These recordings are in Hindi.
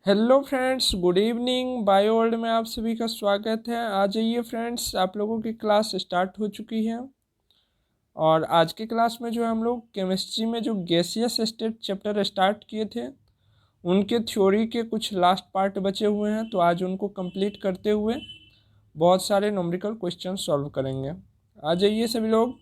Hello friends, good evening. Bio world में आप सभी का स्वागत है। आ जाइए फ्रेंड्स, आप लोगों की क्लास स्टार्ट हो चुकी है। और आज की क्लास में जो हम लोग केमिस्ट्री में जो गैसियस स्टेट चैप्टर स्टार्ट किए थे, उनके थ्योरी के कुछ लास्ट पार्ट बचे हुए हैं, तो आज उनको कंप्लीट करते हुए बहुत सारे न्यूमेरिकल क्वेश्चन सॉल्व करेंगे। आ जाइए सभी लोग।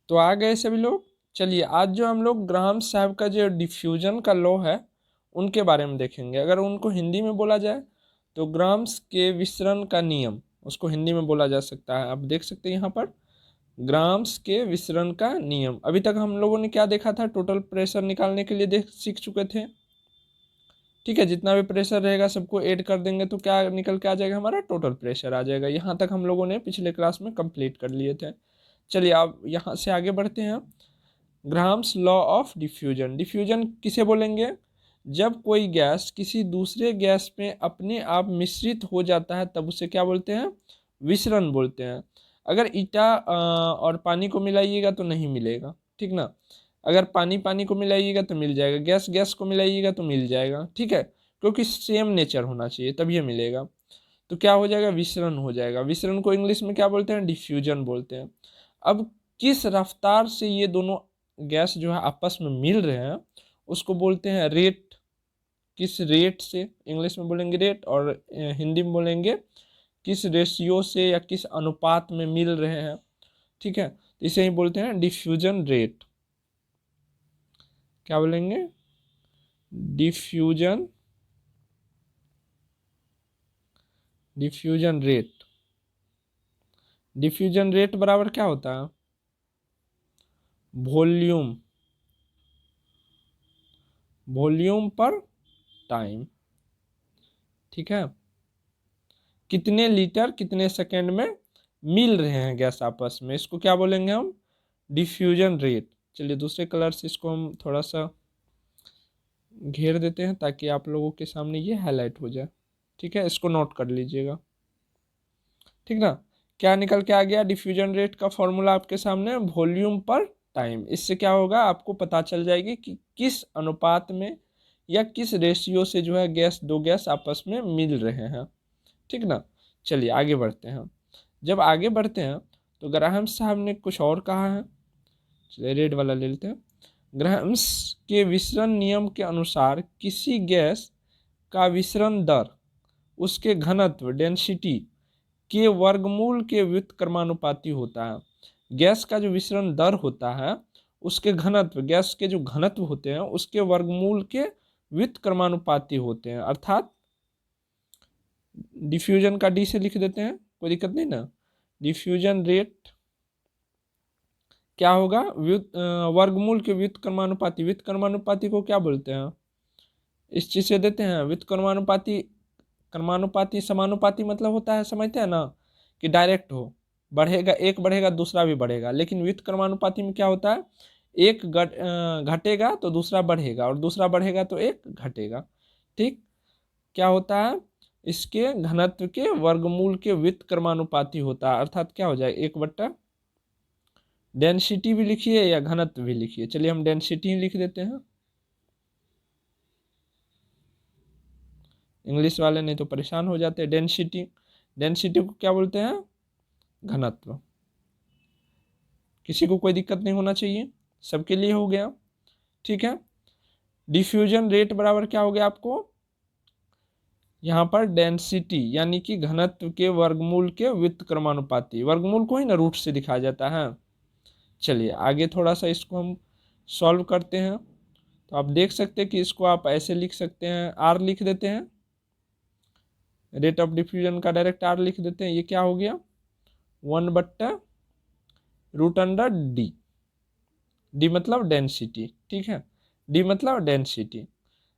तो आ गए सभी लोग। चलिए, आज जो हम लोग ग्राहम साहब का जो डिफ्यूजन का लॉ है उनके बारे में देखेंगे। अगर उनको हिंदी में बोला जाए तो ग्राम्स के विसरण का नियम, उसको हिंदी में बोला जा सकता है। आप देख सकते हैं यहाँ पर ग्राम्स के विसरण का नियम। अभी तक हम लोगों ने क्या देखा था? टोटल प्रेशर निकालने के लिए देख सीख चुके थे। ठीक है, जितना भी प्रेशर रहेगा सबको ऐड कर देंगे तो क्या निकल के आ जाएगा? हमारा टोटल प्रेशर आ जाएगा। यहाँ तक हम लोगों ने पिछले क्लास में कंप्लीट कर लिए थे। चलिए, अब यहाँ से आगे बढ़ते हैं। Graham's law of diffusion. Diffusion किसे बोलेंगे? जब कोई गैस किसी दूसरे गैस में अपने आप मिश्रित हो जाता है तब उसे क्या बोलते हैं? विसरण बोलते हैं। अगर ईटा और पानी को मिलाइएगा तो नहीं मिलेगा, ठीक ना। अगर पानी पानी को मिलाइएगा तो मिल जाएगा, गैस गैस को मिलाइएगा तो मिल जाएगा, ठीक है, क्योंकि सेम नेचर होना चाहिए तभी मिलेगा। तो क्या हो जाएगा? विसरण हो जाएगा। विसरण को इंग्लिश में क्या बोलते हैं? डिफ्यूजन बोलते हैं। अब किस रफ्तार से ये दोनों गैस जो है आपस में मिल रहे हैं उसको बोलते हैं रेट। किस रेट से? इंग्लिश में बोलेंगे रेट, और हिंदी में बोलेंगे किस रेशियो से या किस अनुपात में मिल रहे हैं, ठीक है। तो इसे ही बोलते हैं डिफ्यूजन रेट। क्या बोलेंगे? Diffusion diffusion rate. Diffusion rate बराबर क्या होता है? वॉल्यूम वॉल्यूम पर टाइम, ठीक है। कितने लीटर कितने सेकेंड में मिल रहे हैं गैस आपस में, इसको क्या बोलेंगे हम? Diffusion rate. चलिए, दूसरे कलर से इसको हम थोड़ा सा घेर देते हैं ताकि आप लोगों के सामने ये हाईलाइट हो जाए, ठीक है। इसको नोट कर लीजिएगा, ठीक ना। क्या निकल के आ गया? डिफ्यूजन रेट का फॉर्मूला आपके सामने, वॉल्यूम पर टाइम। इससे क्या होगा? आपको पता चल जाएगी कि किस अनुपात में या किस रेशियो से जो है दो गैस आपस में मिल रहे हैं, ठीक ना। चलिए आगे बढ़ते हैं। जब आगे बढ़ते हैं तो ग्राहम साहब ने कुछ और कहा है। चलिए रेड वाला ले लेते हैं। ग्राहम्स के विसरण नियम के अनुसार किसी गैस का विसरण दर उसके घनत्व डेंसिटी के वर्गमूल के व्युत्क्रमानुपाती होता है। गैस का जो विसरण दर होता है उसके घनत्व, गैस के जो घनत्व होते हैं उसके वर्गमूल के व्युत्क्रमानुपाती होते हैं। अर्थात डिफ्यूजन का डी से लिख देते हैं, कोई दिक्कत नहीं ना। डिफ्यूजन रेट क्या होगा? वर्गमूल के व्युत्क्रमानुपाती। व्युत्क्रमानुपाती को क्या बोलते हैं? इस चीज से देते हैं व्युत्क्रमानुपाती। क्रमानुपाती समानुपाती मतलब होता है, समझते हैं ना, कि डायरेक्ट हो, बढ़ेगा, एक बढ़ेगा दूसरा भी बढ़ेगा। लेकिन व्युत्क्रमानुपाती में क्या होता है? एक घटेगा तो दूसरा बढ़ेगा, और दूसरा बढ़ेगा तो एक घटेगा, ठीक। क्या होता है? इसके घनत्व के वर्गमूल के व्युत्क्रमानुपाती होता है। अर्थात क्या हो जाए? एक बट्टा डेंसिटी भी लिखिए या घनत्व भी लिखिए। चलिए हम डेंसिटी ही लिख देते हैं, इंग्लिश वाले नहीं तो परेशान हो जाते हैं। डेंसिटी, डेंसिटी को क्या बोलते हैं? घनत्व। किसी को कोई दिक्कत नहीं होना चाहिए, सबके लिए हो गया, ठीक है। डिफ्यूजन रेट बराबर क्या हो गया आपको? यहाँ पर डेंसिटी यानी कि घनत्व के वर्गमूल के व्युत्क्रमानुपाती। वर्गमूल को ही ना रूट से दिखाया जाता है। चलिए आगे थोड़ा सा इसको हम सॉल्व करते हैं। तो आप देख सकते हैं कि इसको आप ऐसे लिख सकते हैं, आर लिख देते हैं। रेट ऑफ डिफ्यूजन का डायरेक्ट आर लिख देते हैं। ये क्या हो गया? 1/√डी। डी मतलब डेंसिटी, ठीक है। डी मतलब डेंसिटी,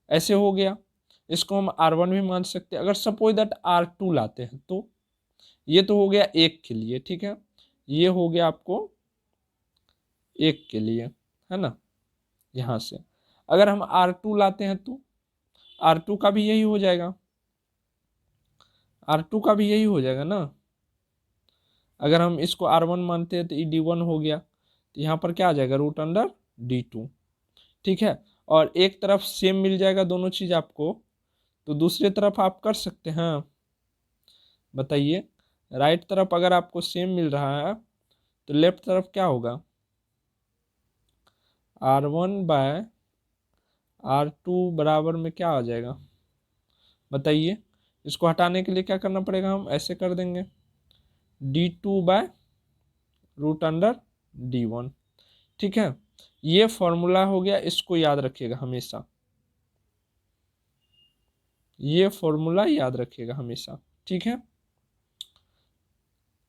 ऐसे हो गया। इसको हम R1 भी मान सकते हैं। अगर सपोज दैट R2 लाते हैं तो ये तो हो गया एक के लिए, ठीक है। ये हो गया आपको एक के लिए, है ना। यहाँ से अगर हम R2 लाते हैं तो R2 का भी यही हो जाएगा, R2 का भी यही हो जाएगा ना। अगर हम इसको R1 मानते हैं तो ये D1 हो गया, तो यहाँ पर क्या आ जाएगा? √D2। ठीक है। और एक तरफ सेम मिल जाएगा दोनों चीज़ आपको, तो दूसरी तरफ आप कर सकते हैं। बताइए, राइट तरफ अगर आपको सेम मिल रहा है तो लेफ्ट तरफ क्या होगा, R1/R2 बराबर में क्या आ जाएगा बताइए। इसको हटाने के लिए क्या करना पड़ेगा, हम ऐसे कर देंगे D2/√अंडर D1। ठीक है, ये फॉर्मूला हो गया, इसको याद रखिएगा हमेशा, ये फॉर्मूला याद रखिएगा हमेशा। ठीक है,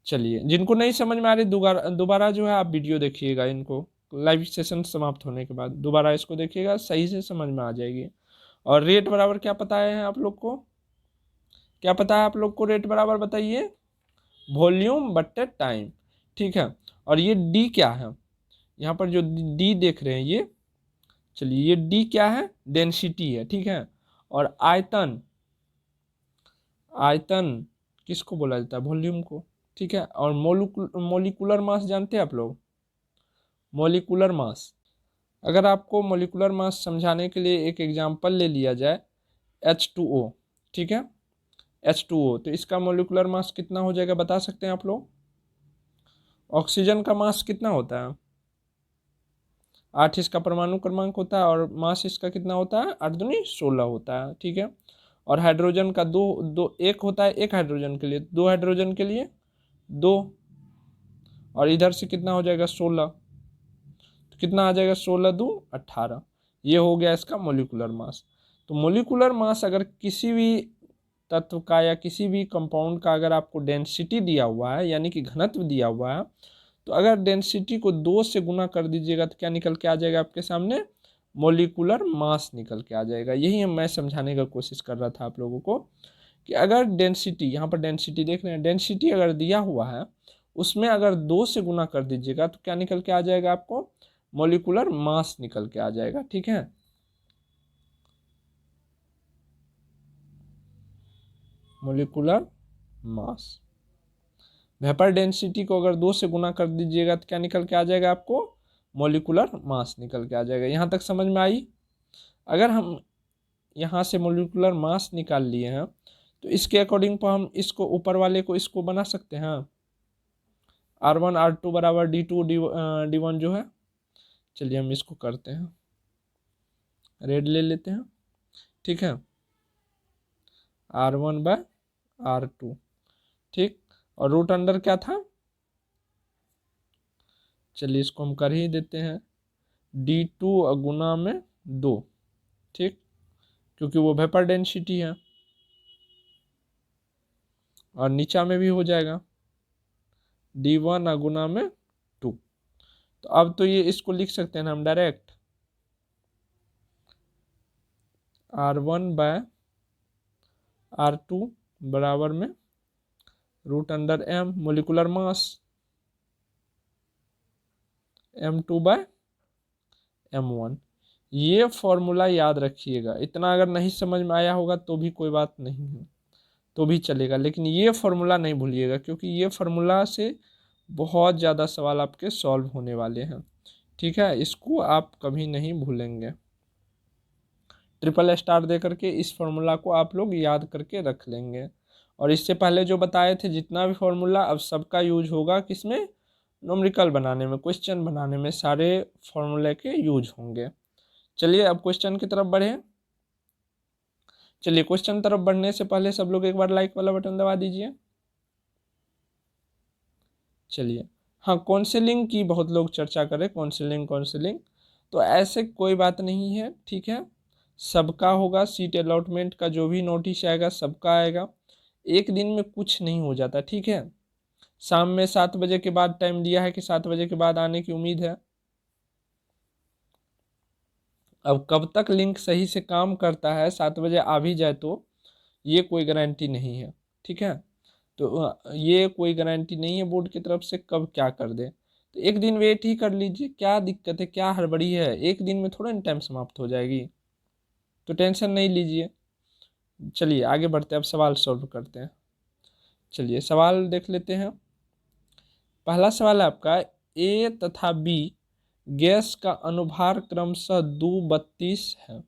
चलिए जिनको नहीं समझ में आ रही दोबारा दोबारा जो है आप वीडियो देखिएगा, इनको लाइव सेशन समाप्त होने के बाद दोबारा इसको देखिएगा, सही से समझ में आ जाएगी। और रेट बराबर क्या पता है आप लोग को, क्या पता है आप लोग को रेट बराबर बताइए, वॉल्यूम बट्टे टाइम। ठीक है, और ये डी क्या है, यहाँ पर जो डी देख रहे हैं ये, चलिए ये डी क्या है, डेंसिटी है। ठीक है, और आयतन, आयतन किसको बोला जाता है, वॉल्यूम को। ठीक है, और मोलिकुलर मास जानते हैं आप लोग, मोलिकुलर मास। अगर आपको मोलिकुलर मास समझाने के लिए एक एग्जांपल ले लिया जाए, H2O। ठीक है, H2O, तो इसका मोलिकुलर मास कितना हो जाएगा बता सकते हैं आप लोग। ऑक्सीजन का मास कितना होता है, 8 इसका परमाणु क्रमांक होता है, और मास इसका कितना होता है, 8 दूनी 16 होता है। ठीक है, और हाइड्रोजन का दो दो एक होता है, एक हाइड्रोजन के लिए, दो हाइड्रोजन के लिए दो, और इधर से कितना हो जाएगा 16, तो कितना आ जाएगा 16 दो 18। ये हो गया इसका मोलिकुलर मास। तो मोलिकुलर मास अगर किसी भी तत्व का या किसी भी कंपाउंड का अगर आपको डेंसिटी दिया हुआ है, यानी कि घनत्व दिया हुआ है, तो अगर डेंसिटी को 2 से गुना कर दीजिएगा तो क्या निकल के आ जाएगा आपके सामने, मोलिकुलर मास निकल के आ जाएगा। यही मैं समझाने का कोशिश कर रहा था आप लोगों को, कि अगर डेंसिटी, यहाँ पर डेंसिटी देख रहे हैं, डेंसिटी अगर दिया हुआ है उसमें अगर 2 से गुना कर दीजिएगा तो क्या निकल के आ जाएगा आपको, मोलिकुलर मास निकल के आ जाएगा। ठीक है, मोलिकुलर मास। वेपर डेंसिटी को अगर 2 से गुना कर दीजिएगा तो क्या निकल के आ जाएगा आपको, मोलिकुलर मास निकल के आ जाएगा। यहाँ तक समझ में आई। अगर हम यहाँ से मोलिकुलर मास निकाल लिए हैं तो इसके अकॉर्डिंग पर हम इसको ऊपर वाले को इसको बना सकते हैं, R1/R2 बराबर D2/D1 जो है। चलिए हम इसको करते हैं, रेड ले लेते हैं। ठीक है, R1/R2। ठीक, और रूट अंडर क्या था, चलिए इसको हम कर ही देते हैं, D2 गुना में 2। ठीक, क्योंकि वो वेपर डेंसिटी है, और नीचा में भी हो जाएगा D1 गुना में 2। तो अब तो ये इसको लिख सकते हैं हम डायरेक्ट, R1/R2 बराबर में root under M molecular mass, M2/M1। ये फॉर्मूला याद रखिएगा। इतना अगर नहीं समझ में आया होगा तो भी कोई बात नहीं है, तो भी चलेगा, लेकिन ये फॉर्मूला नहीं भूलिएगा, क्योंकि ये फॉर्मूला से बहुत ज़्यादा सवाल आपके सॉल्व होने वाले हैं। ठीक है, इसको आप कभी नहीं भूलेंगे। ट्रिपल स्टार दे करके इस फॉर्मूला को आप लोग याद करके रख लेंगे। और इससे पहले जो बताए थे जितना भी फॉर्मूला, अब सबका यूज होगा किसमें, न्यूमेरिकल बनाने में, क्वेश्चन बनाने में सारे फॉर्मूले के यूज होंगे। चलिए अब क्वेश्चन की तरफ बढ़े। चलिए क्वेश्चन तरफ बढ़ने से पहले सब लोग एक बार लाइक वाला बटन दबा दीजिए। चलिए, हाँ काउंसलिंग की बहुत लोग चर्चा करें, काउंसलिंग काउंसलिंग, तो ऐसे कोई बात नहीं है। ठीक है, सबका होगा, सीट अलॉटमेंट का जो भी नोटिस आएगा सबका आएगा, एक दिन में कुछ नहीं हो जाता। ठीक है, शाम में 7 बजे के बाद टाइम दिया है कि 7 बजे के बाद आने की उम्मीद है। अब कब तक लिंक सही से काम करता है, 7 बजे आ भी जाए तो ये कोई गारंटी नहीं है। ठीक है, तो ये कोई गारंटी नहीं है बोर्ड की तरफ से कब क्या कर दे, तो एक दिन वेट ही कर लीजिए, क्या दिक्कत है, क्या हड़बड़ी है, एक दिन में थोड़ा टाइम समाप्त हो जाएगी, तो टेंशन नहीं लीजिए। चलिए आगे बढ़ते हैं, अब सवाल सॉल्व करते हैं। चलिए सवाल देख लेते हैं। पहला सवाल है आपका, ए तथा बी गैस का अनुभार क्रमशः 232 है।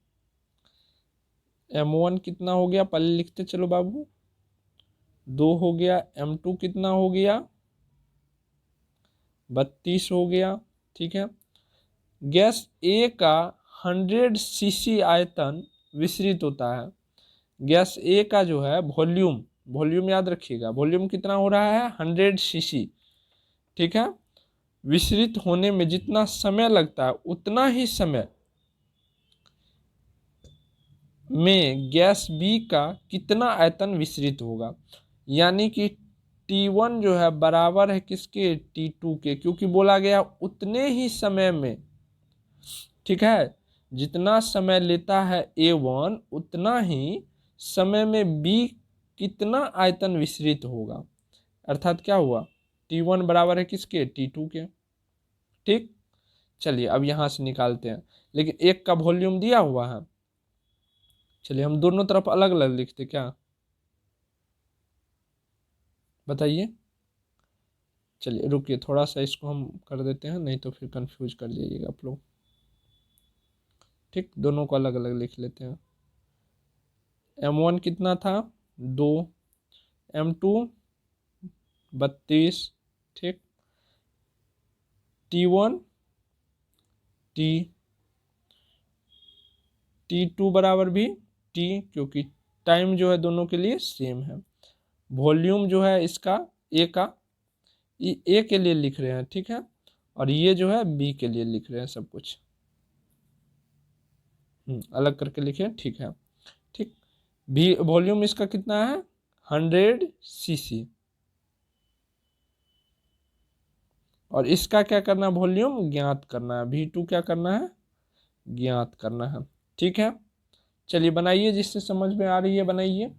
M1 कितना हो गया, पहले लिखते चलो बाबू, 2 हो गया। M2 कितना हो गया, 32 हो गया। ठीक है, गैस ए का 100 सीसी आयतन विसरित होता है। गैस ए का जो है वॉल्यूम, वॉल्यूम याद रखिएगा, वॉल्यूम कितना हो रहा है, 100 सीसी। ठीक है, विसरित होने में जितना समय लगता है उतना ही समय में गैस बी का कितना आयतन विसरित होगा। यानी कि T1 जो है बराबर है किसके, T2 के, क्योंकि बोला गया उतने ही समय में। ठीक है, जितना समय लेता है A1 उतना ही समय में B कितना आयतन विसरित होगा। अर्थात क्या हुआ, T1 बराबर है किसके, T2 के। ठीक, चलिए अब यहां से निकालते हैं, लेकिन एक का वॉल्यूम दिया हुआ है। चलिए हम दोनों तरफ अलग अलग लिखते, क्या बताइए। चलिए रुकिए, थोड़ा सा इसको हम कर देते हैं, नहीं तो फिर कंफ्यूज कर जाइएगा आप लोग। ठीक, दोनों को अलग अलग लिख लेते हैं। M1 कितना था, 2, M2 32। ठीक, T1 T2 बराबर भी T, क्योंकि टाइम जो है दोनों के लिए सेम है। वॉल्यूम जो है इसका ए का, ए के लिए लिख रहे हैं। ठीक है, और ये जो है बी के लिए लिख रहे हैं, सब कुछ अलग करके लिखे। ठीक है, ठीक, भी वॉल्यूम इसका कितना है, 100 सीसी। और इसका क्या करना है, वॉल्यूम ज्ञात करना है, V2 क्या करना है, ज्ञात करना है। ठीक है, चलिए बनाइए, जिससे समझ में आ रही है बनाइए।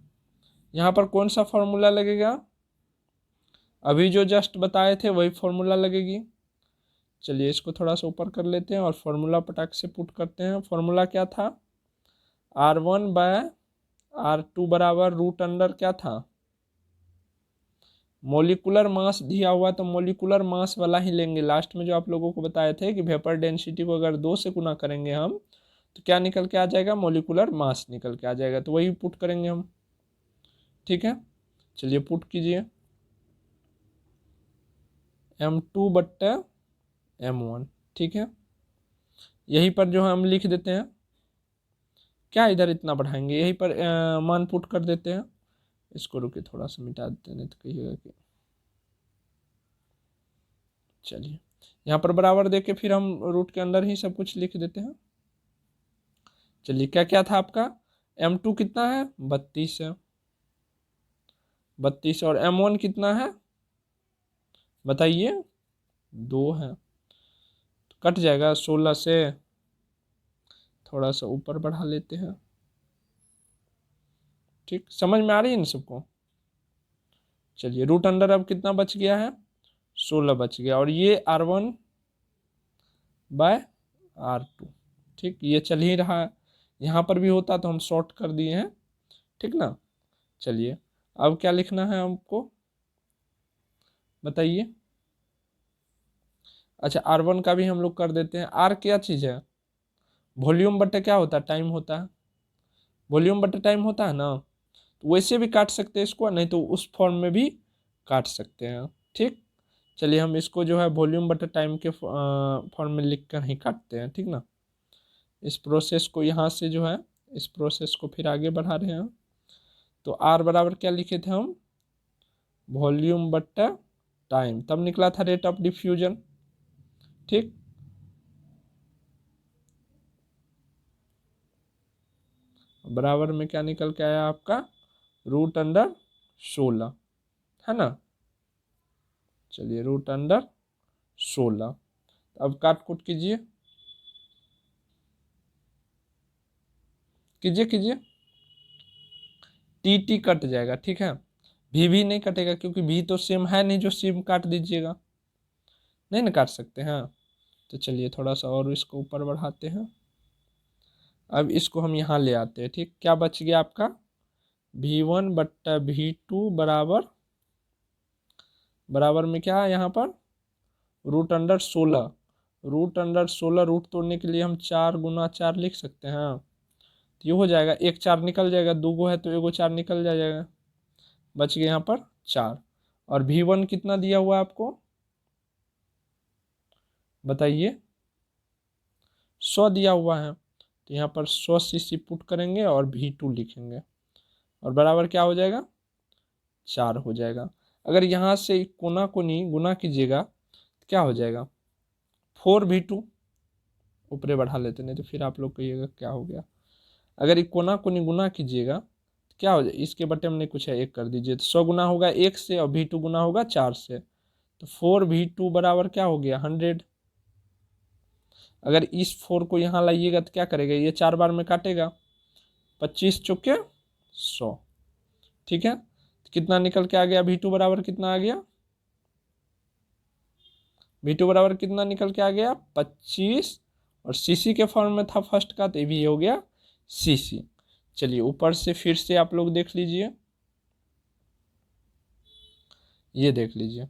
यहाँ पर कौन सा फॉर्मूला लगेगा, अभी जो जस्ट बताए थे वही फॉर्मूला लगेगी। चलिए इसको थोड़ा सा ऊपर कर लेते हैं और फॉर्मूला पटाख से पुट करते हैं। फॉर्मूला क्या था, R1/R2 बराबर रूट अंडर क्या था, मोलिकुलर मास दिया हुआ तो मोलिकुलर मास वाला ही लेंगे। लास्ट में जो आप लोगों को बताए थे कि वेपर डेंसिटी को अगर 2 से गुना करेंगे हम तो क्या निकल के आ जाएगा, मोलिकुलर मास निकल के आ जाएगा, तो वही पुट करेंगे हम। ठीक है, चलिए पुट कीजिए, M2/M1। ठीक है, यहीं पर जो हम लिख देते हैं, क्या इधर इतना बढ़ाएंगे, यहीं पर मान पुट कर देते हैं। इसको रुके थोड़ा सा मिटा देते हैं, नहीं तो कहिएगा कि, चलिए यहाँ पर बराबर देके फिर हम रूट के अंदर ही सब कुछ लिख देते हैं। चलिए क्या क्या था आपका, M2 कितना है, 32 है, 32, और M1 कितना है बताइए, 2 है, तो कट जाएगा 16 से, थोड़ा सा ऊपर बढ़ा लेते हैं। ठीक, समझ में आ रही है ना सबको। चलिए रूट अंडर अब कितना बच गया है, 16 बच गया, और ये R1/R2। ठीक, ये चल ही रहा है, यहाँ पर भी होता तो हम शॉर्ट कर दिए हैं। ठीक ना, चलिए अब क्या लिखना है हमको बताइए। अच्छा, R1 का भी हम लोग कर देते हैं। R क्या चीज़ है, वॉल्यूम बटे क्या होता है, टाइम होता है, वॉल्यूम बटे टाइम होता है ना, तो वैसे भी काट सकते हैं इसको, नहीं तो उस फॉर्म में भी काट सकते हैं। ठीक, चलिए हम इसको जो है वॉल्यूम बटे टाइम के फॉर्म में लिख कर ही काटते हैं। ठीक ना, इस प्रोसेस को यहाँ से जो है, इस प्रोसेस को फिर आगे बढ़ा रहे हैं। तो आर बराबर क्या लिखे थे हम, वॉल्यूम बट्टा टाइम, तब निकला था रेट ऑफ डिफ्यूजन। ठीक, बराबर में क्या निकल के आया आपका, रूट अंडर 16, है ना। चलिए रूट अंडर 16, अब काट कुट कीजिए, कीजिए कीजिए, टी टी कट जाएगा। ठीक है, भी नहीं कटेगा, क्योंकि भी तो सेम है नहीं जो सेम काट दीजिएगा, नहीं ना काट सकते हैं। तो चलिए थोड़ा सा और इसको ऊपर बढ़ाते हैं, अब इसको हम यहाँ ले आते हैं। ठीक, क्या बच गया आपका, V1/V2 बराबर, बराबर में क्या है यहाँ पर, root under 16, root under 16 root तोड़ने के लिए हम 4 गुना 4 लिख सकते हैं। तो ये हो जाएगा, एक 4 निकल जाएगा, 2 गो है तो एगो 4 निकल जाएगा, बच गए यहाँ पर 4। और V1 कितना दिया हुआ है आपको बताइए, 100 दिया हुआ है, तो यहाँ पर 100 cc पुट करेंगे और V2 लिखेंगे और बराबर क्या हो जाएगा 4 हो जाएगा। अगर यहाँ से कोना कोनी गुना कीजिएगा तो क्या हो जाएगा 4V2, ऊपरे बढ़ा लेते, नहीं तो फिर आप लोग कहिएगा क्या हो गया। अगर कोना कोनी गुना कीजिएगा तो क्या हो जाए, इसके बटे में नहीं कुछ है 1 कर दीजिए, तो 100 गुना होगा 1 से और V2 गुना होगा 4 से, तो 4V2 बराबर क्या हो गया 100। अगर इस 4 को यहाँ लाइएगा तो क्या करेगा, ये 4 बार में काटेगा, 25 चौके 100, ठीक है। तो कितना निकल के आ गया V2 बराबर कितना आ गया, V2 बराबर कितना निकल के आ गया 25, और सीसी के फॉर्म में था फर्स्ट का, तो ये भी हो गया सीसी। चलिए ऊपर से फिर से आप लोग देख लीजिए, ये देख लीजिए,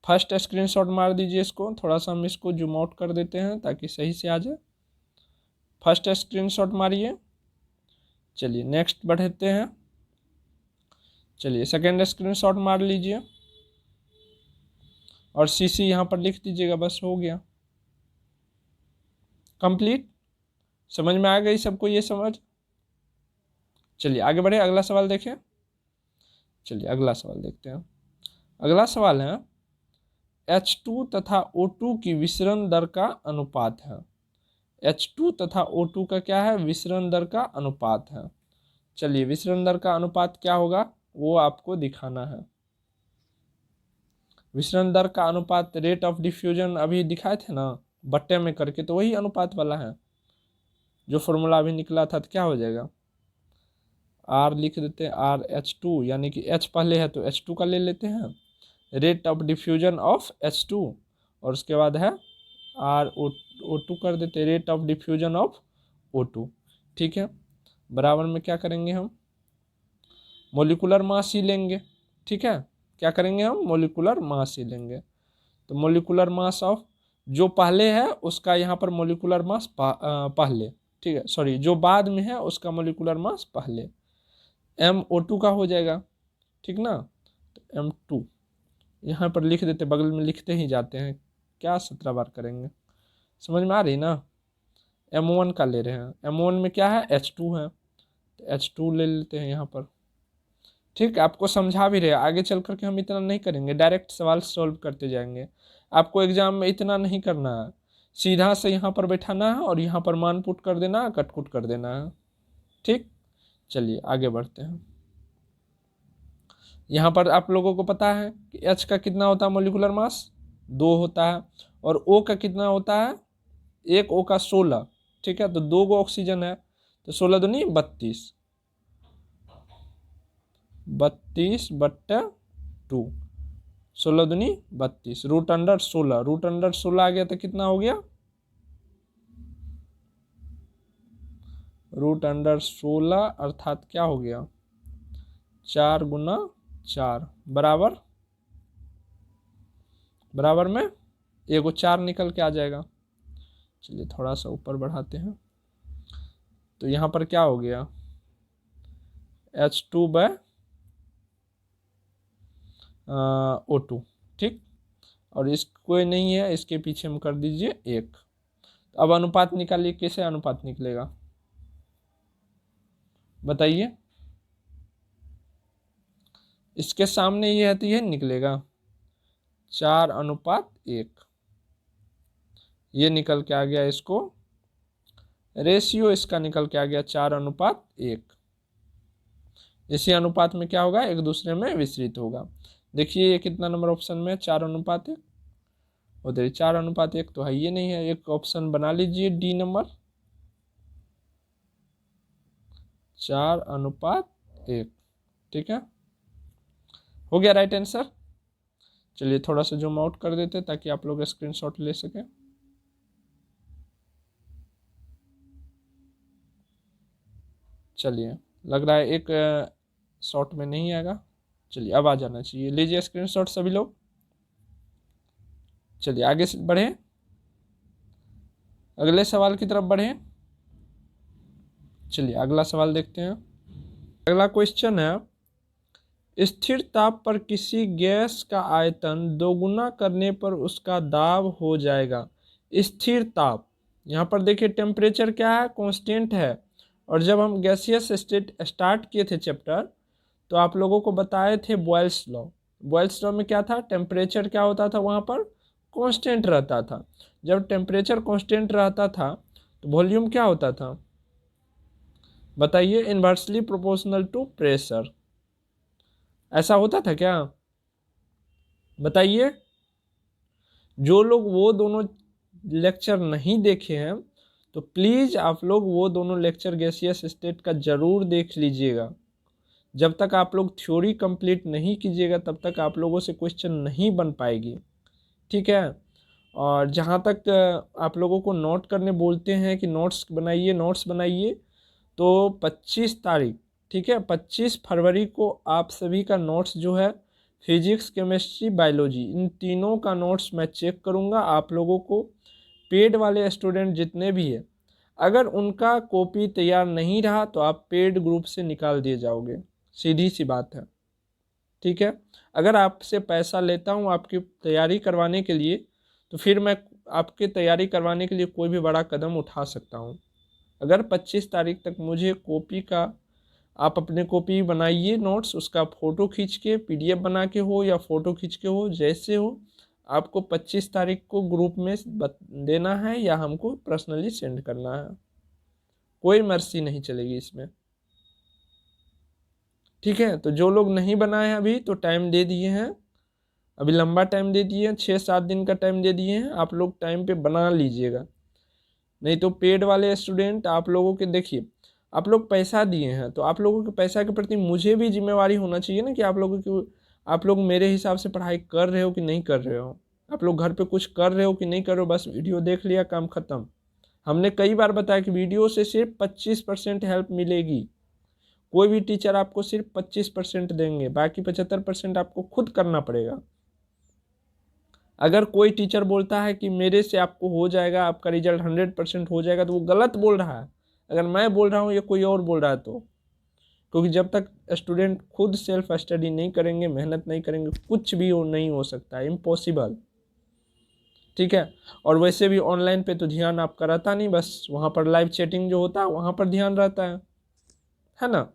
फर्स्ट स्क्रीनशॉट मार दीजिए इसको, थोड़ा सा हम इसको जूम आउट कर देते हैं ताकि सही से आ जाए। फर्स्ट स्क्रीनशॉट मारिए। चलिए नेक्स्ट बढ़ते हैं। चलिए सेकेंड स्क्रीनशॉट मार लीजिए और सीसी यहाँ पर लिख दीजिएगा, बस हो गया कंप्लीट। समझ में आ गई सबको ये समझ। चलिए आगे बढ़े, अगला सवाल देखें। चलिए अगला सवाल देखते हैं। अगला सवाल है H2 तथा O2 की विसरण दर का अनुपात है। H2 तथा O2 का क्या है, विसरण दर का अनुपात है। चलिए विसरण दर का अनुपात क्या होगा वो आपको दिखाना है। विसरण दर का अनुपात रेट ऑफ डिफ्यूजन अभी दिखाए थे ना बट्टे में करके, तो वही अनुपात वाला है जो फॉर्मूला अभी निकला था। तो क्या हो जाएगा, R लिख देते हैं, RH2, यानी कि H पहले है तो H2 का ले लेते हैं, rate of diffusion of H2, और उसके बाद है O2 कर देते, rate of diffusion of O2, ठीक है। बराबर में क्या करेंगे हम, मोलिकुलर मास ही लेंगे, ठीक है। क्या करेंगे हम, मोलिकुलर मास ही लेंगे। तो मोलिकुलर मास ऑफ जो पहले है उसका यहाँ पर मोलिकुलर मास पहले, ठीक है, सॉरी जो बाद में है उसका मोलिकुलर मास पहले, MO2 का हो जाएगा, ठीक ना। तो M2 यहाँ पर लिख देते, बगल में लिखते ही जाते हैं, क्या 17 बार करेंगे, समझ में आ रही ना। M1 का ले रहे हैं, M1 में क्या है H2 है, तो H2 ले लेते हैं यहाँ पर, ठीक। आपको समझा भी रहे, आगे चल करके हम इतना नहीं करेंगे, डायरेक्ट सवाल सॉल्व करते जाएंगे। आपको एग्जाम में इतना नहीं करना है, सीधा से यहाँ पर बैठाना है और यहाँ पर मान पुट कर देना है, कटकुट कर देना है, ठीक। चलिए आगे बढ़ते हैं। यहाँ पर आप लोगों को पता है कि H का कितना होता है मोलिकुलर मास 2 होता है, और O का कितना होता है, एक O का 16, ठीक है। तो 2 गो ऑक्सीजन है, तो 16 दूनी 32, 32/2, 16 दूनी 32, रूट अंडर 16, रूट अंडर 16 आ गया तो कितना हो गया, रूट अंडर 16 अर्थात क्या हो गया 4 गुना 4 बराबर, बराबर में एगो 4 निकल के आ जाएगा। चलिए थोड़ा सा ऊपर बढ़ाते हैं, तो यहाँ पर क्या हो गया H2/O2, ठीक। और इस कोई नहीं है, इसके पीछे हम कर दीजिए 1। अब अनुपात निकालिए, कैसे अनुपात निकलेगा बताइए, इसके सामने ये है तो ये निकलेगा 4:1, ये निकल के आ गया, इसको रेशियो इसका निकल के आ गया 4:1। इसी अनुपात में क्या होगा, एक दूसरे में विस्तृत होगा। देखिए ये कितना नंबर ऑप्शन में 4:1, उधर 4:1 तो है, ये नहीं है, एक ऑप्शन बना लीजिए डी नंबर 4:1, ठीक है, हो गया राइट आंसर। चलिए थोड़ा सा जूम आउट कर देते ताकि आप लोग स्क्रीनशॉट ले सकें। चलिए लग रहा है एक शॉट में नहीं आएगा, चलिए अब आ जाना चाहिए, लीजिए स्क्रीनशॉट सभी लोग। चलिए आगे से बढ़े। अगले सवाल की तरफ बढ़ें। चलिए अगला सवाल देखते हैं। अगला क्वेश्चन है, स्थिर ताप पर किसी गैस का आयतन दोगुना करने पर उसका दाब हो जाएगा। स्थिर ताप, यहाँ पर देखिए टेम्परेचर क्या है, कांस्टेंट है। और जब हम गैसियस स्टेट स्टार्ट किए थे चैप्टर, तो आप लोगों को बताए थे बॉयल्स लॉ। बॉयल्स लॉ में क्या था, टेम्परेचर क्या होता था वहाँ पर, कांस्टेंट रहता था। जब टेम्परेचर कांस्टेंट रहता था तो वॉल्यूम क्या होता था, बताइए, इन्वर्सली प्रोपोर्शनल टू प्रेशर। ऐसा होता था क्या, बताइए। जो लोग वो दोनों लेक्चर नहीं देखे हैं तो प्लीज़ आप लोग वो दोनों लेक्चर गैसियस स्टेट का ज़रूर देख लीजिएगा। जब तक आप लोग थ्योरी कंप्लीट नहीं कीजिएगा तब तक आप लोगों से क्वेश्चन नहीं बन पाएगी, ठीक है। और जहाँ तक आप लोगों को नोट करने बोलते हैं कि नोट्स बनाइए, नोट्स बनाइए, तो 25 तारीख, ठीक है, 25 फरवरी को आप सभी का नोट्स जो है फिजिक्स, केमिस्ट्री, बायोलॉजी, इन तीनों का नोट्स मैं चेक करूँगा। आप लोगों को पेड वाले स्टूडेंट जितने भी हैं, अगर उनका कॉपी तैयार नहीं रहा तो आप पेड ग्रुप से निकाल दिए जाओगे, सीधी सी बात है, ठीक है। अगर आपसे पैसा लेता हूँ आपकी तैयारी करवाने के लिए, तो फिर मैं आपकी तैयारी करवाने के लिए कोई भी बड़ा कदम उठा सकता हूँ। अगर 25 तारीख तक मुझे कॉपी का, आप अपने कॉपी बनाइए नोट्स, उसका फ़ोटो खींच के पीडीएफ बना के हो या फ़ोटो खींच के हो, जैसे हो, आपको 25 तारीख को ग्रुप में देना है या हमको पर्सनली सेंड करना है। कोई मर्जी नहीं चलेगी इसमें, ठीक है। तो जो लोग नहीं बनाए हैं अभी, तो टाइम दे दिए हैं, अभी लंबा टाइम दे दिए हैं, 6-7 दिन का टाइम दे दिए हैं, आप लोग टाइम पे बना लीजिएगा। नहीं तो पेड वाले स्टूडेंट आप लोगों के, देखिए आप लोग पैसा दिए हैं तो आप लोगों के पैसा के प्रति मुझे भी जिम्मेवारी होना चाहिए ना, कि आप लोगों की, आप लोग मेरे हिसाब से पढ़ाई कर रहे हो कि नहीं कर रहे हो, आप लोग घर पे कुछ कर रहे हो कि नहीं कर रहे हो, बस वीडियो देख लिया काम खत्म। हमने कई बार बताया कि वीडियो से सिर्फ 25% हेल्प मिलेगी। कोई भी टीचर आपको सिर्फ 25% देंगे, बाकी 75% आपको खुद करना पड़ेगा। अगर कोई टीचर बोलता है कि मेरे से आपको हो जाएगा, आपका रिजल्ट 100% हो जाएगा, तो वो गलत बोल रहा है। अगर मैं बोल रहा हूँ या कोई और बोल रहा है तो, क्योंकि जब तक स्टूडेंट खुद सेल्फ स्टडी नहीं करेंगे, मेहनत नहीं करेंगे, कुछ भी नहीं हो सकता है, इम्पॉसिबल, ठीक है। और वैसे भी ऑनलाइन पे तो ध्यान आपका रहता नहीं, बस वहाँ पर लाइव चैटिंग जो होता है वहाँ पर ध्यान रहता है ना।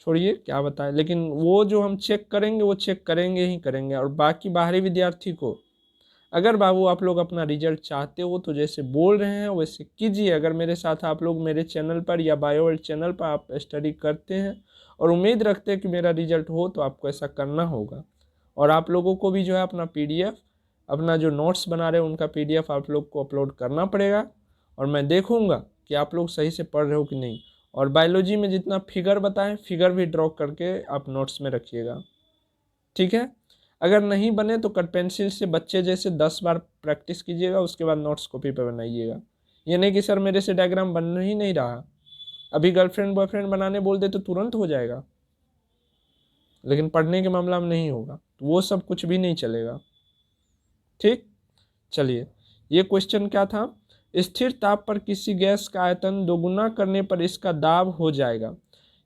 छोड़िए क्या बताएं, लेकिन वो जो हम चेक करेंगे वो चेक करेंगे ही करेंगे। और बाकी बाहरी विद्यार्थी को, अगर बाबू आप लोग अपना रिजल्ट चाहते हो तो जैसे बोल रहे हैं वैसे कीजिए। अगर मेरे साथ आप लोग मेरे चैनल पर या बायोवर्ल्ड चैनल पर आप स्टडी करते हैं और उम्मीद रखते हैं कि मेरा रिजल्ट हो, तो आपको ऐसा करना होगा। और आप लोगों को भी जो है अपना पीडीएफ, अपना जो नोट्स बना रहे हो उनका पीडीएफ आप लोग को अपलोड करना पड़ेगा। और मैं देखूँगा कि आप लोग सही से पढ़ रहे हो कि नहीं। और बायोलॉजी में जितना फिगर बताएं, फिगर भी ड्रॉ करके आप नोट्स में रखिएगा, ठीक है। अगर नहीं बने तो कट पेंसिल से बच्चे जैसे 10 बार प्रैक्टिस कीजिएगा, उसके बाद नोट्स कॉपी पे बनाइएगा। ये नहीं कि सर मेरे से डायग्राम बन ही नहीं रहा, अभी गर्लफ्रेंड बॉयफ्रेंड बनाने बोल दे तो तुरंत हो जाएगा, लेकिन पढ़ने के मामला में नहीं होगा, तो वो सब कुछ भी नहीं चलेगा, ठीक। चलिए, ये क्वेश्चन क्या था, स्थिर ताप पर किसी गैस का आयतन दोगुना करने पर इसका दाब हो जाएगा।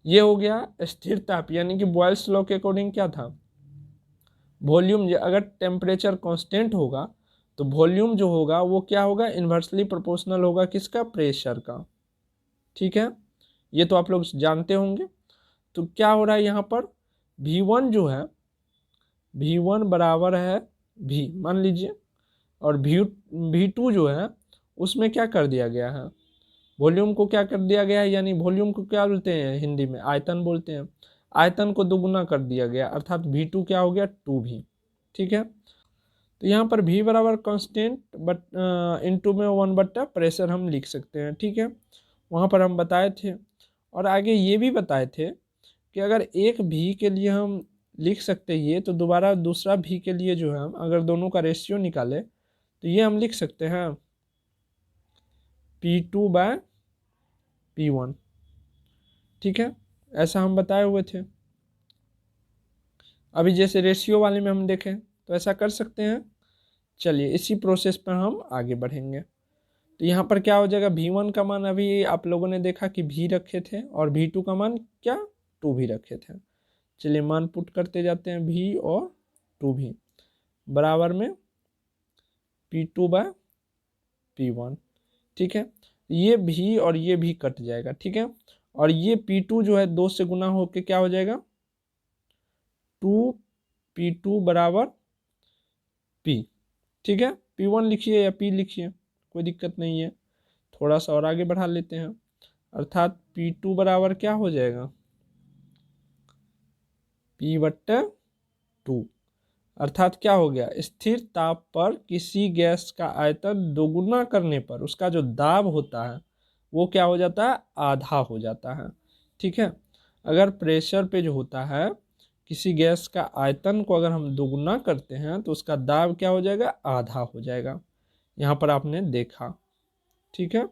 ये हो गया स्थिर ताप, यानी कि बॉयल्स लॉ के अकॉर्डिंग क्या था, वॉल्यूम, अगर टेम्परेचर कांस्टेंट होगा तो वॉल्यूम जो होगा वो क्या होगा, इन्वर्सली प्रोपोर्शनल होगा किसका, प्रेशर का, ठीक है। ये तो आप लोग जानते होंगे। तो क्या हो रहा है यहाँ पर, V1 जो है, V1 बराबर है V मान लीजिए, और V2 जो है उसमें क्या कर दिया गया है, वॉल्यूम को क्या कर दिया गया है, यानी वॉल्यूम को क्या बोलते हैं हिंदी में, आयतन बोलते हैं। आयतन को दोगुना कर दिया गया, अर्थात V2 क्या हो गया, 2V, ठीक है। तो यहाँ पर V बराबर कांस्टेंट बट इनटू में 1/, प्रेशर हम लिख सकते हैं, ठीक है। वहाँ पर हम बताए थे, और आगे ये भी बताए थे कि अगर एक V के लिए हम लिख सकते हैं ये, तो दोबारा दूसरा V के लिए जो है हम अगर दोनों का रेशियो निकाले तो ये हम लिख सकते हैं P2/P1, ठीक है। ऐसा हम बताए हुए थे। अभी जैसे रेशियो वाले में हम देखें तो ऐसा कर सकते हैं। चलिए इसी प्रोसेस पर हम आगे बढ़ेंगे। तो यहाँ पर क्या हो जाएगा, V1 का मान अभी आप लोगों ने देखा कि V रखे थे और V2 का मान क्या 2V रखे थे। चलिए मान पुट करते जाते हैं, V और 2V बराबर में P2/P1। ठीक है, ये V और ये भी कट जाएगा। ठीक है, और ये P2 जो है 2 से गुना होके क्या हो जाएगा 2P2 बराबर P। ठीक है, P1 लिखिए या P लिखिए, कोई दिक्कत नहीं है। थोड़ा सा और आगे बढ़ा लेते हैं, अर्थात P2 बराबर क्या हो जाएगा P/2। अर्थात क्या हो गया, स्थिर ताप पर किसी गैस का आयतन दोगुना करने पर उसका जो दाब होता है वो क्या हो जाता है, आधा हो जाता है। ठीक है, अगर प्रेशर पे जो होता है किसी गैस का आयतन को अगर हम दोगुना करते हैं तो उसका दाब क्या हो जाएगा, आधा हो जाएगा। यहाँ पर आपने देखा। ठीक है,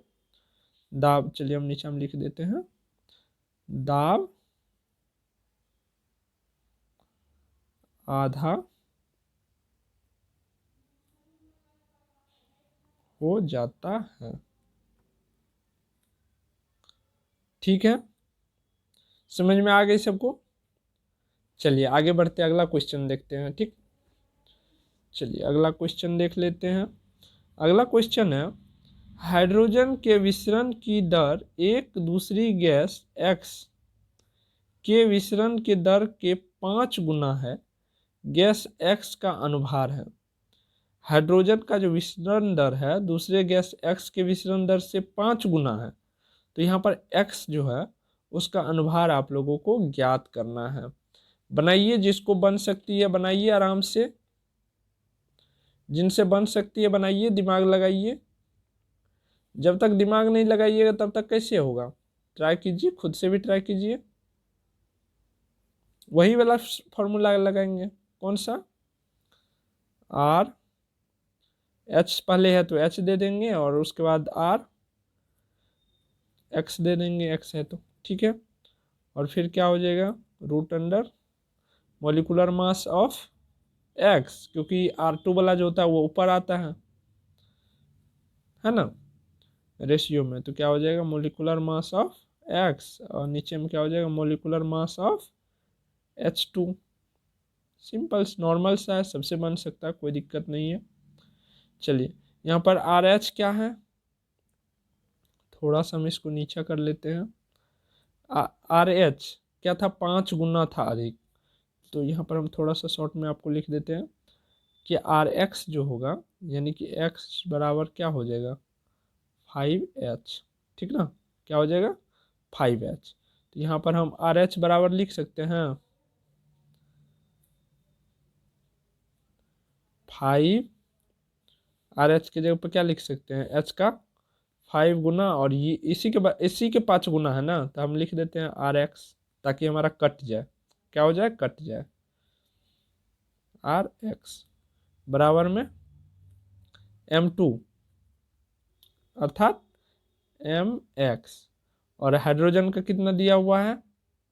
दाब, चलिए हम नीचे हम लिख देते हैं, दाब आधा हो जाता है। ठीक है, समझ में आ गई सबको। चलिए आगे बढ़ते अगला क्वेश्चन देखते हैं। ठीक, चलिए अगला क्वेश्चन देख लेते हैं। अगला क्वेश्चन है, हाइड्रोजन के विसरण की दर एक दूसरी गैस X के विसरण के दर के 5 गुना है। गैस X का अनुभार है। हाइड्रोजन का जो विसरण दर है दूसरे गैस X के विसरण दर से 5 गुना है। तो यहाँ पर X जो है उसका अनुभार आप लोगों को ज्ञात करना है। बनाइए, जिसको बन सकती है बनाइए आराम से, जिनसे बन सकती है बनाइए, दिमाग लगाइए। जब तक दिमाग नहीं लगाइएगा तब तक कैसे होगा, ट्राई कीजिए, खुद से भी ट्राई कीजिए। वही वाला फॉर्मूला लगाएंगे, कौन सा, आर एच पहले है तो एच दे देंगे और उसके बाद आर एक्स दे देंगे, एक्स है तो। ठीक है, और फिर क्या हो जाएगा, root under molecular mass of X, क्योंकि R2 वाला जो होता है वो ऊपर आता है ना रेशियो में, तो क्या हो जाएगा मॉलिक्यूलर मास ऑफ एक्स और नीचे में क्या हो जाएगा molecular mass of H2। Simple normal सा है, सबसे बन सकता है, कोई दिक्कत नहीं है। चलिए यहाँ पर RH क्या है, थोड़ा सा हम इसको नीचा कर लेते हैं। RH क्या था, 5 गुना था अधिक। तो यहाँ पर हम थोड़ा सा शॉर्ट में आपको लिख देते हैं कि RX जो होगा यानी कि X बराबर क्या हो जाएगा 5H। ठीक ना, क्या हो जाएगा 5H। तो यहाँ पर हम RH बराबर लिख सकते हैं 5, RH की जगह पर क्या लिख सकते हैं, H का 5 गुना और ये इसी के 5 गुना है ना, तो हम लिख देते हैं RX ताकि हमारा कट जाए, क्या हो जाए कट जाए, RX बराबर में M2 अर्थात MX। और हाइड्रोजन का कितना दिया हुआ है,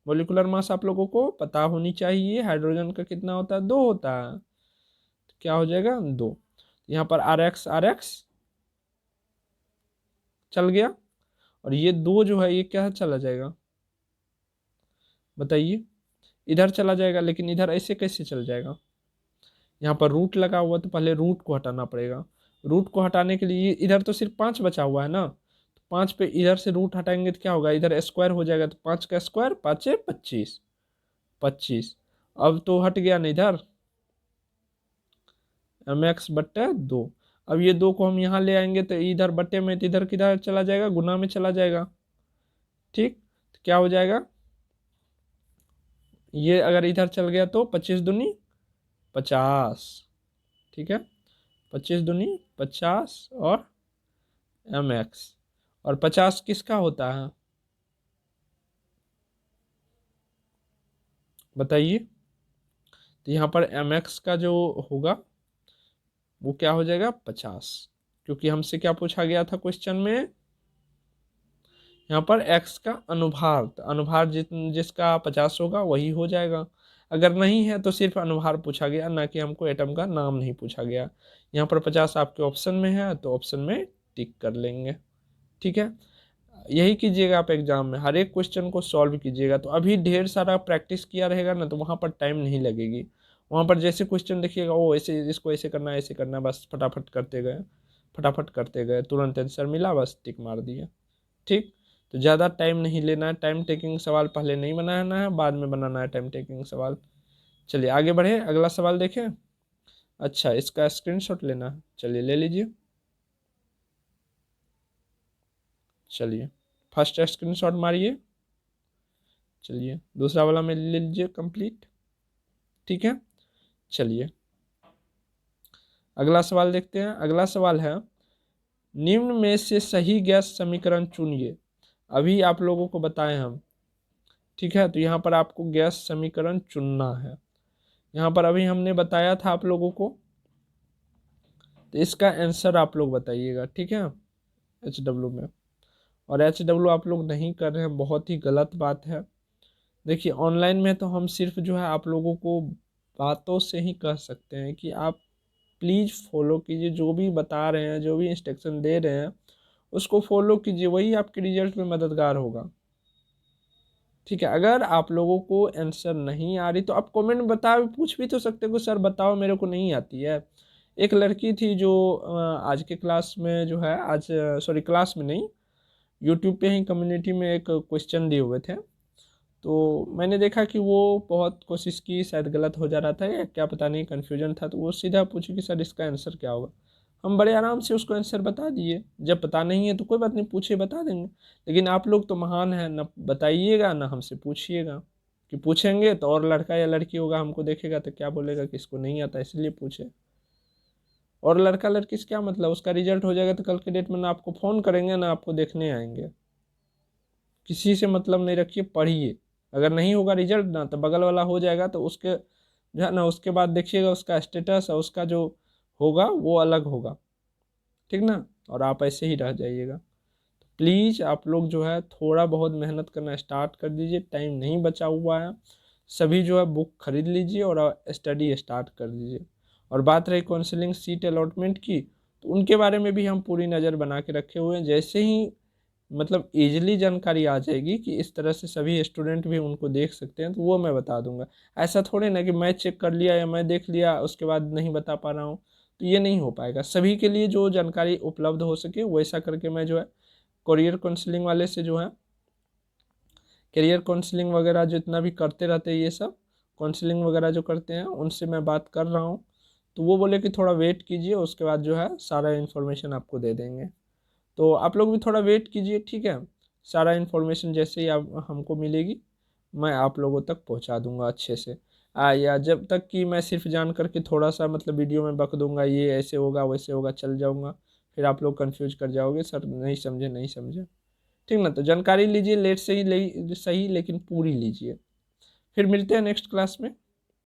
मॉलिक्यूलर मास आप लोगों को पता होनी चाहिए, हाइड्रोजन का कितना होता है 2 होता है, तो क्या हो जाएगा 2। यहाँ पर RX चल गया और ये 2 जो है ये क्या चला जाएगा बताइए, इधर चला जाएगा, लेकिन इधर ऐसे कैसे चल जाएगा, यहाँ पर रूट लगा हुआ तो पहले रूट को हटाना पड़ेगा। रूट को हटाने के लिए इधर तो सिर्फ 5 बचा हुआ है ना, तो 5 पे इधर से रूट हटाएंगे तो क्या होगा, इधर स्क्वायर हो जाएगा, तो 5 का स्क्वायर 5 25, 25। अब तो हट गया ना इधर MX/2। अब ये 2 को हम यहाँ ले आएंगे तो इधर बट्टे में, तो इधर किधर चला जाएगा, गुना में चला जाएगा। ठीक, तो क्या हो जाएगा, ये अगर इधर चल गया तो 25 दूनी 50। ठीक है, 25 दूनी 50 और MX, और 50 किसका होता है बताइए। तो यहाँ पर MX का जो होगा वो क्या हो जाएगा 50, क्योंकि हमसे क्या पूछा गया था क्वेश्चन में, यहाँ पर X का अनुभार, तो अनुभार जिसका 50 होगा वही हो जाएगा। अगर नहीं है तो सिर्फ अनुभार पूछा गया, ना कि हमको एटम का नाम नहीं पूछा गया। यहाँ पर 50 आपके ऑप्शन में है तो ऑप्शन में टिक कर लेंगे। ठीक है, यही कीजिएगा आप एग्जाम में, हर एक क्वेश्चन को सॉल्व कीजिएगा। तो अभी ढेर सारा प्रैक्टिस किया रहेगा ना, तो वहाँ पर टाइम नहीं लगेगी। वहाँ पर जैसे क्वेश्चन देखिएगा, ओ ऐसे, इसको ऐसे करना है, ऐसे करना है, बस फटाफट करते गए, फटाफट करते गए, तुरंत आंसर मिला, बस टिक मार दिया। ठीक, तो ज़्यादा टाइम नहीं लेना है, टाइम टेकिंग सवाल पहले नहीं बनाना है, बाद में बनाना है टाइम टेकिंग सवाल। चलिए आगे बढ़े, अगला सवाल देखें। अच्छा, इसका स्क्रीनशॉट लेना है, चलिए ले लीजिए। चलिए फर्स्ट स्क्रीनशॉट मारिए। चलिए दूसरा वाला में ले लीजिए कंप्लीट। ठीक है, चलिए अगला सवाल देखते हैं। अगला सवाल है, निम्न में से सही गैस समीकरण चुनिए। अभी आप लोगों को बताएं हम। ठीक है, तो यहाँ पर आपको गैस समीकरण चुनना है। यहाँ पर अभी हमने बताया था आप लोगों को, तो इसका आंसर आप लोग बताइएगा। ठीक है, HW में, और HW आप लोग नहीं कर रहे हैं, बहुत ही गलत बात है। देखिए ऑनलाइन में तो हम सिर्फ जो है आप लोगों को बातों से ही कह सकते हैं कि आप प्लीज़ फॉलो कीजिए, जो भी बता रहे हैं, जो भी इंस्ट्रक्शन दे रहे हैं उसको फॉलो कीजिए, वही आपके रिजल्ट में मददगार होगा। ठीक है, अगर आप लोगों को आंसर नहीं आ रही तो आप कमेंट में बता पूछ भी तो सकते हो, सर बताओ मेरे को नहीं आती है। एक लड़की थी जो आज के क्लास में जो है, आज सॉरी क्लास में नहीं, यूट्यूब पे ही कम्युनिटी में एक क्वेश्चन दिए हुए थे। तो मैंने देखा कि वो बहुत कोशिश की, शायद गलत हो जा रहा था या क्या पता नहीं, कन्फ्यूजन था, तो वो सीधा पूछी कि सर इसका आंसर क्या होगा। हम बड़े आराम से उसको आंसर बता दिए, जब पता नहीं है तो कोई बात नहीं, पूछे बता देंगे। लेकिन आप लोग तो महान हैं, ना बताइएगा ना हमसे पूछिएगा, कि पूछेंगे तो और लड़का या लड़की होगा हमको देखेगा तो क्या बोलेगा कि इसको नहीं आता इसलिए पूछे। और लड़का लड़की से क्या मतलब, उसका रिजल्ट हो जाएगा तो कल के डेट में ना आपको फ़ोन करेंगे ना आपको देखने आएंगे। किसी से मतलब नहीं रखिए, पढ़िए। अगर नहीं होगा रिजल्ट ना, तो बगल वाला हो जाएगा, तो उसके जो है ना, उसके बाद देखिएगा उसका स्टेटस और उसका जो होगा वो अलग होगा। ठीक ना, और आप ऐसे ही रह जाइएगा। तो प्लीज़ आप लोग जो है थोड़ा बहुत मेहनत करना स्टार्ट कर दीजिए, टाइम नहीं बचा हुआ है। सभी जो है बुक खरीद लीजिए और स्टडी स्टार्ट कर दीजिए। और बात रही काउंसलिंग सीट अलॉटमेंट की, तो उनके बारे में भी हम पूरी नज़र बना के रखे हुए हैं। जैसे ही मतलब ईजिली जानकारी आ जाएगी कि इस तरह से सभी स्टूडेंट भी उनको देख सकते हैं, तो वो मैं बता दूंगा। ऐसा थोड़े ना कि मैं चेक कर लिया या मैं देख लिया उसके बाद नहीं बता पा रहा हूँ, तो ये नहीं हो पाएगा। सभी के लिए जो जानकारी उपलब्ध हो सके वैसा करके मैं जो है करियर काउंसलिंग वाले से जो है, करियर काउंसलिंग वगैरह जितना भी करते रहते हैं, ये सब काउंसलिंग वगैरह जो करते हैं उनसे मैं बात कर रहा हूँ। तो वो बोले कि थोड़ा वेट कीजिए, उसके बाद जो है सारा इन्फॉर्मेशन आपको दे देंगे। तो आप लोग भी थोड़ा वेट कीजिए। ठीक है, सारा इन्फॉर्मेशन जैसे ही आप हमको मिलेगी मैं आप लोगों तक पहुंचा दूंगा अच्छे से। या जब तक कि मैं सिर्फ जान करके थोड़ा सा मतलब वीडियो में बक दूंगा, ये ऐसे होगा वैसे होगा, चल जाऊंगा, फिर आप लोग कंफ्यूज कर जाओगे, सर नहीं समझे नहीं समझे। ठीक ना, तो जानकारी लीजिए, लेट से ही सही लेकिन पूरी लीजिए। फिर मिलते हैं नेक्स्ट क्लास में।